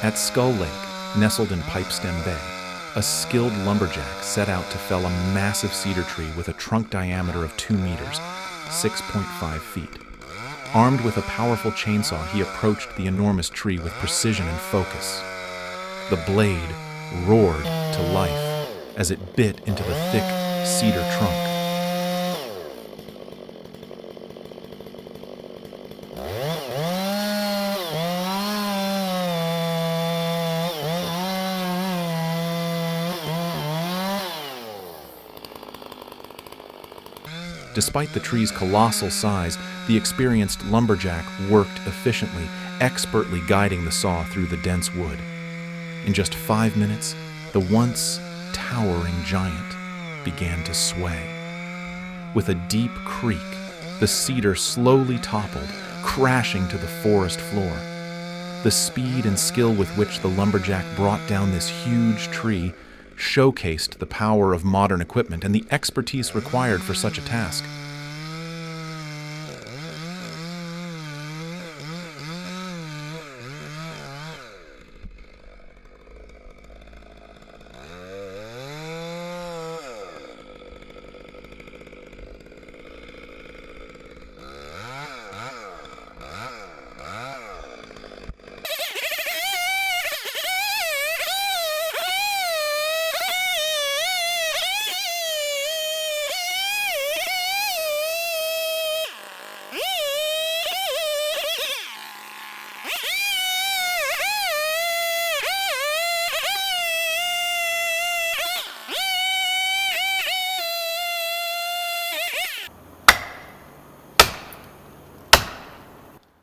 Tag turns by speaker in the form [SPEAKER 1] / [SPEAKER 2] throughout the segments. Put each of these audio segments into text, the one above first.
[SPEAKER 1] At Skull Lake, nestled in Pipestem Bay, a skilled lumberjack set out to fell a massive cedar tree with a trunk diameter of 2 meters, 6.5 feet. Armed with a powerful chainsaw, he approached the enormous tree with precision and focus. The blade roared to life as it bit into the thick cedar trunk. Despite the tree's colossal size, the experienced lumberjack worked efficiently, expertly guiding the saw through the dense wood. In just 5 minutes, the once towering giant began to sway. With a deep creak, the cedar slowly toppled, crashing to the forest floor. The speed and skill with which the lumberjack brought down this huge tree showcased the power of modern equipment and the expertise required for such a task.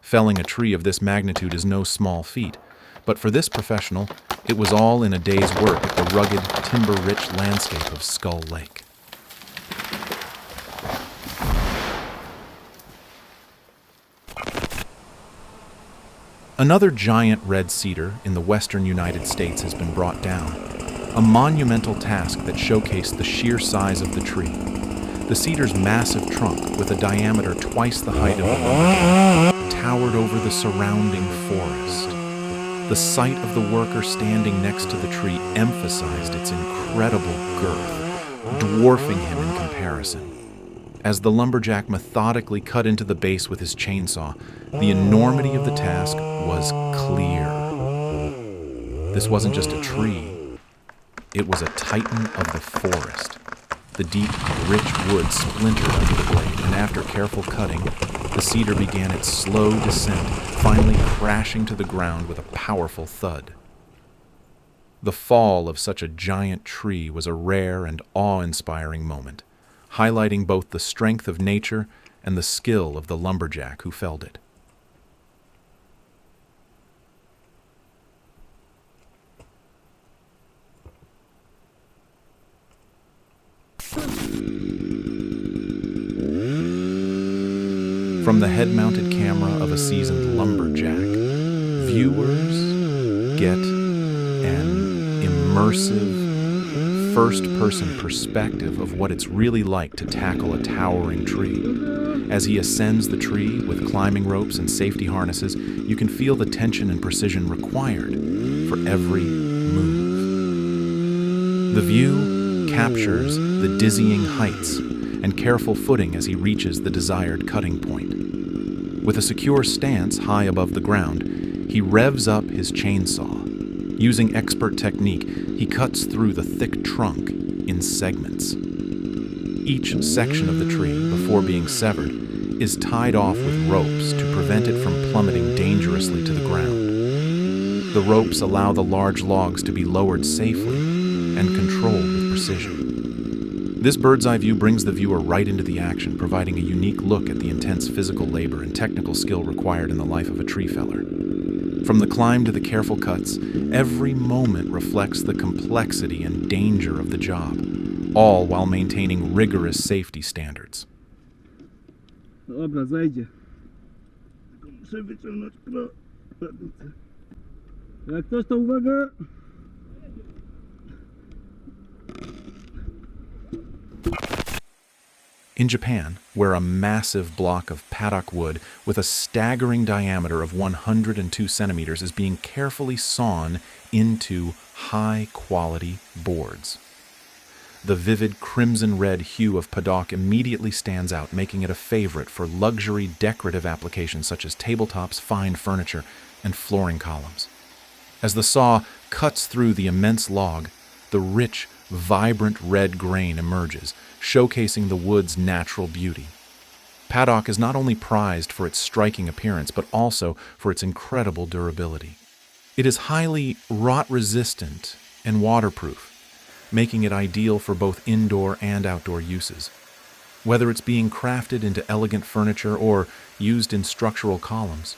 [SPEAKER 1] Felling a tree of this magnitude is no small feat, but for this professional, it was all in a day's work at the rugged, timber-rich landscape of Skull Lake. Another giant red cedar in the western United States has been brought down, a monumental task that showcased the sheer size of the tree. The cedar's massive trunk, with a diameter twice the height of the lumberjack, towered over the surrounding forest. The sight of the worker standing next to the tree emphasized its incredible girth, dwarfing him in comparison. As the lumberjack methodically cut into the base with his chainsaw, the enormity of the task was clear. This wasn't just a tree, it was a titan of the forest. The deep, rich wood splintered under the blade, and after careful cutting, the cedar began its slow descent, finally crashing to the ground with a powerful thud. The fall of such a giant tree was a rare and awe-inspiring moment, highlighting both the strength of nature and the skill of the lumberjack who felled it. From the head-mounted camera of a seasoned lumberjack, viewers get an immersive, first-person perspective of what it's really like to tackle a towering tree. As he ascends the tree with climbing ropes and safety harnesses, you can feel the tension and precision required for every move. The view captures the dizzying heights and careful footing as he reaches the desired cutting point. With a secure stance high above the ground, he revs up his chainsaw. Using expert technique, he cuts through the thick trunk in segments. Each section of the tree, before being severed, is tied off with ropes to prevent it from plummeting dangerously to the ground. The ropes allow the large logs to be lowered safely and controlled with precision. This bird's-eye view brings the viewer right into the action, providing a unique look at the intense physical labor and technical skill required in the life of a tree feller. From the climb to the careful cuts, every moment reflects the complexity and danger of the job, all while maintaining rigorous safety standards.
[SPEAKER 2] Dobra, zajdzie. Jak ktoś to uwaga!
[SPEAKER 1] In Japan, where a massive block of padauk wood with a staggering diameter of 102 centimeters is being carefully sawn into high-quality boards. The vivid crimson-red hue of padauk immediately stands out, making it a favorite for luxury decorative applications such as tabletops, fine furniture, and flooring columns. As the saw cuts through the immense log, the rich, vibrant red grain emerges, showcasing the wood's natural beauty. Padauk is not only prized for its striking appearance, but also for its incredible durability. It is highly rot-resistant and waterproof, making it ideal for both indoor and outdoor uses. Whether it's being crafted into elegant furniture or used in structural columns,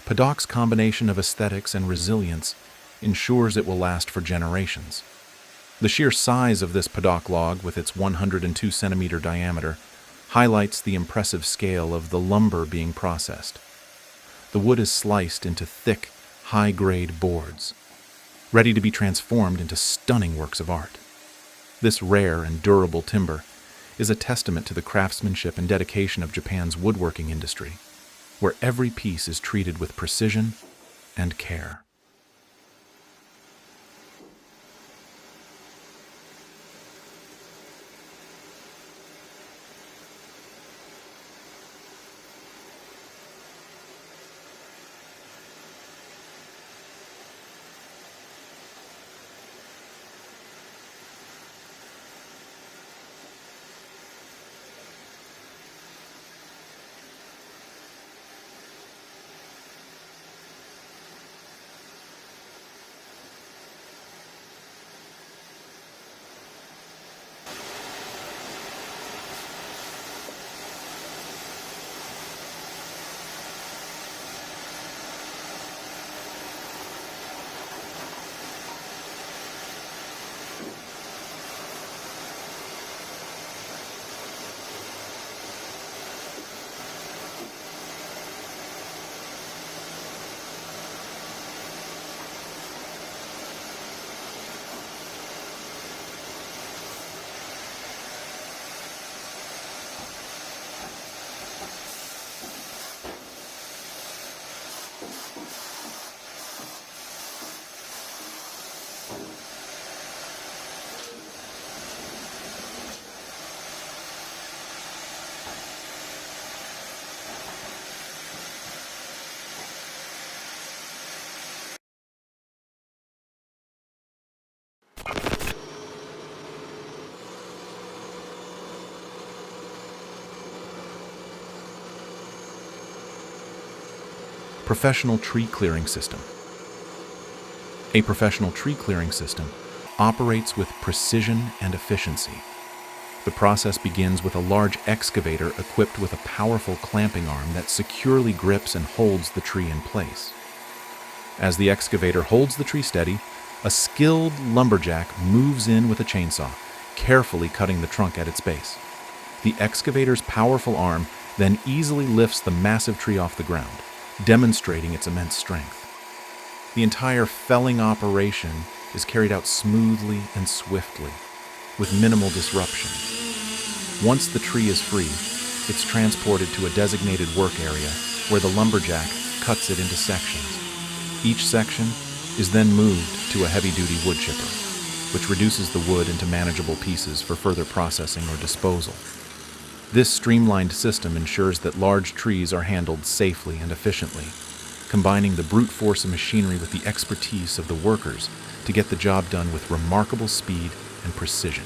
[SPEAKER 1] padauk's combination of aesthetics and resilience ensures it will last for generations. The sheer size of this padauk log, with its 102-centimeter diameter, highlights the impressive scale of the lumber being processed. The wood is sliced into thick, high-grade boards, ready to be transformed into stunning works of art. This rare and durable timber is a testament to the craftsmanship and dedication of Japan's woodworking industry, where every piece is treated with precision and care. Professional tree clearing system. A professional tree clearing system operates with precision and efficiency. The process begins with a large excavator equipped with a powerful clamping arm that securely grips and holds the tree in place. As the excavator holds the tree steady, a skilled lumberjack moves in with a chainsaw, carefully cutting the trunk at its base. The excavator's powerful arm then easily lifts the massive tree off the ground, demonstrating its immense strength. The entire felling operation is carried out smoothly and swiftly, with minimal disruption. Once the tree is free, it's transported to a designated work area where the lumberjack cuts it into sections. Each section is then moved to a heavy-duty wood chipper, which reduces the wood into manageable pieces for further processing or disposal. This streamlined system ensures that large trees are handled safely and efficiently, combining the brute force of machinery with the expertise of the workers to get the job done with remarkable speed and precision.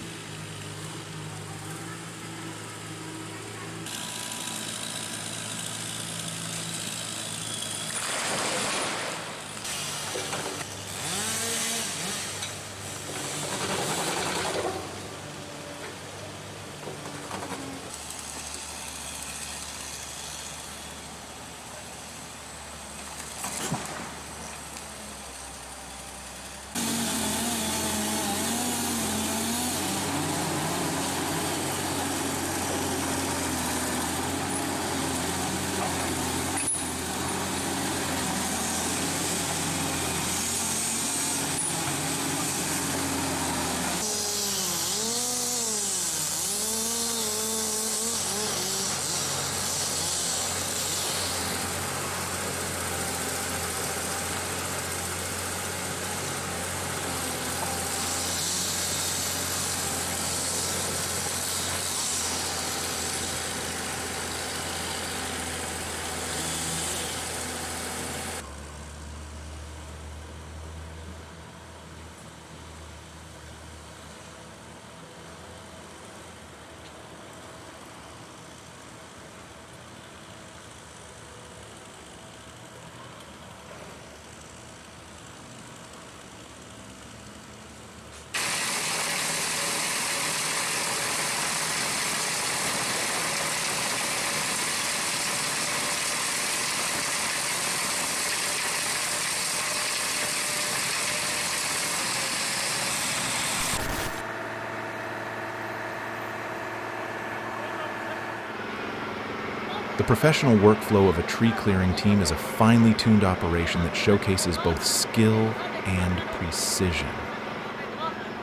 [SPEAKER 1] The professional workflow of a tree clearing team is a finely tuned operation that showcases both skill and precision.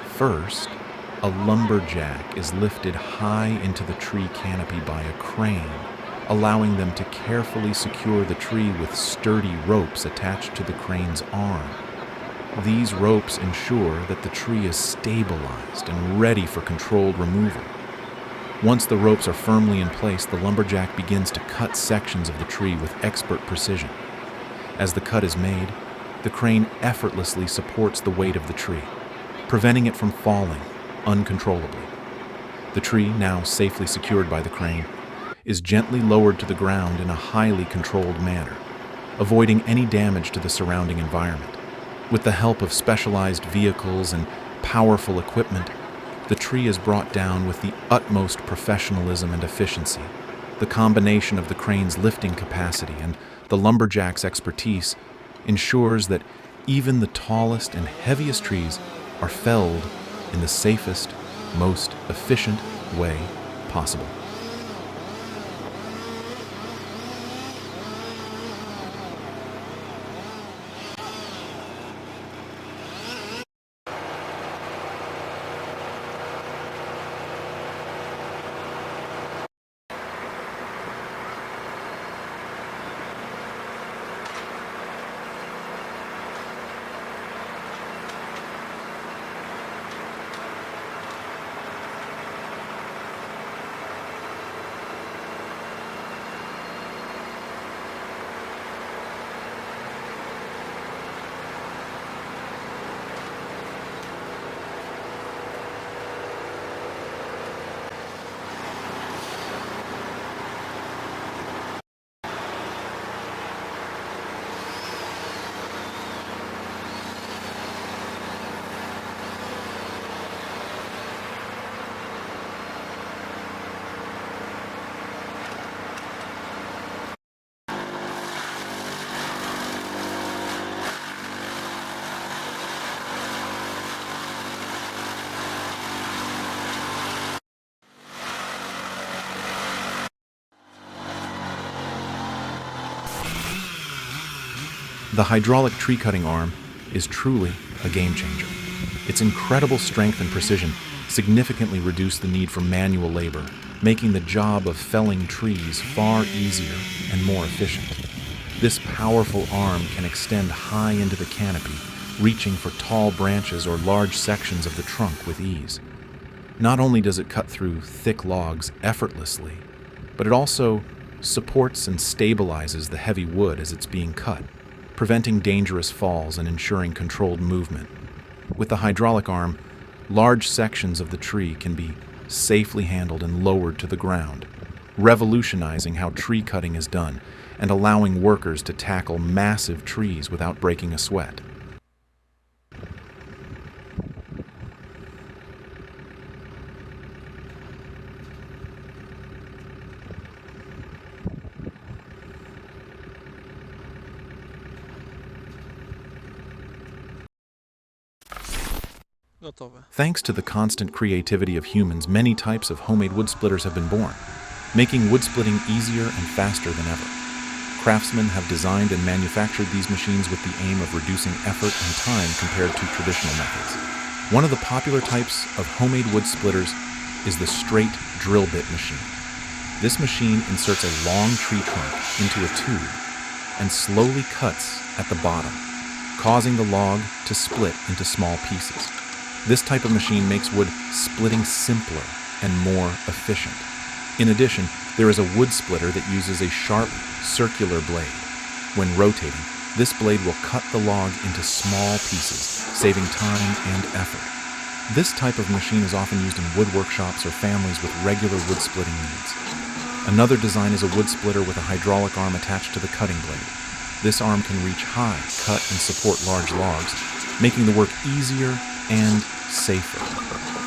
[SPEAKER 1] First, a lumberjack is lifted high into the tree canopy by a crane, allowing them to carefully secure the tree with sturdy ropes attached to the crane's arm. These ropes ensure that the tree is stabilized and ready for controlled removal. Once the ropes are firmly in place, the lumberjack begins to cut sections of the tree with expert precision. As the cut is made, the crane effortlessly supports the weight of the tree, preventing it from falling uncontrollably. The tree, now safely secured by the crane, is gently lowered to the ground in a highly controlled manner, avoiding any damage to the surrounding environment. With the help of specialized vehicles and powerful equipment, the tree is brought down with the utmost professionalism and efficiency. The combination of the crane's lifting capacity and the lumberjack's expertise ensures that even the tallest and heaviest trees are felled in the safest, most efficient way possible. The hydraulic tree cutting arm is truly a game changer. Its incredible strength and precision significantly reduce the need for manual labor, making the job of felling trees far easier and more efficient. This powerful arm can extend high into the canopy, reaching for tall branches or large sections of the trunk with ease. Not only does it cut through thick logs effortlessly, but it also supports and stabilizes the heavy wood as it's being cut, preventing dangerous falls and ensuring controlled movement. With the hydraulic arm, large sections of the tree can be safely handled and lowered to the ground, revolutionizing how tree cutting is done and allowing workers to tackle massive trees without breaking a sweat.
[SPEAKER 2] Gotowe.
[SPEAKER 1] Thanks to the constant creativity of humans, many types of homemade wood splitters have been born, making wood splitting easier and faster than ever. Craftsmen have designed and manufactured these machines with the aim of reducing effort and time compared to traditional methods. One of the popular types of homemade wood splitters is the straight drill bit machine. This machine inserts a long tree trunk into a tube and slowly cuts at the bottom, causing the log to split into small pieces. This type of machine makes wood splitting simpler and more efficient. In addition, there is a wood splitter that uses a sharp, circular blade. When rotating, this blade will cut the log into small pieces, saving time and effort. This type of machine is often used in wood workshops or families with regular wood splitting needs. Another design is a wood splitter with a hydraulic arm attached to the cutting blade. This arm can reach high, cut, and support large logs, making the work easier and safer.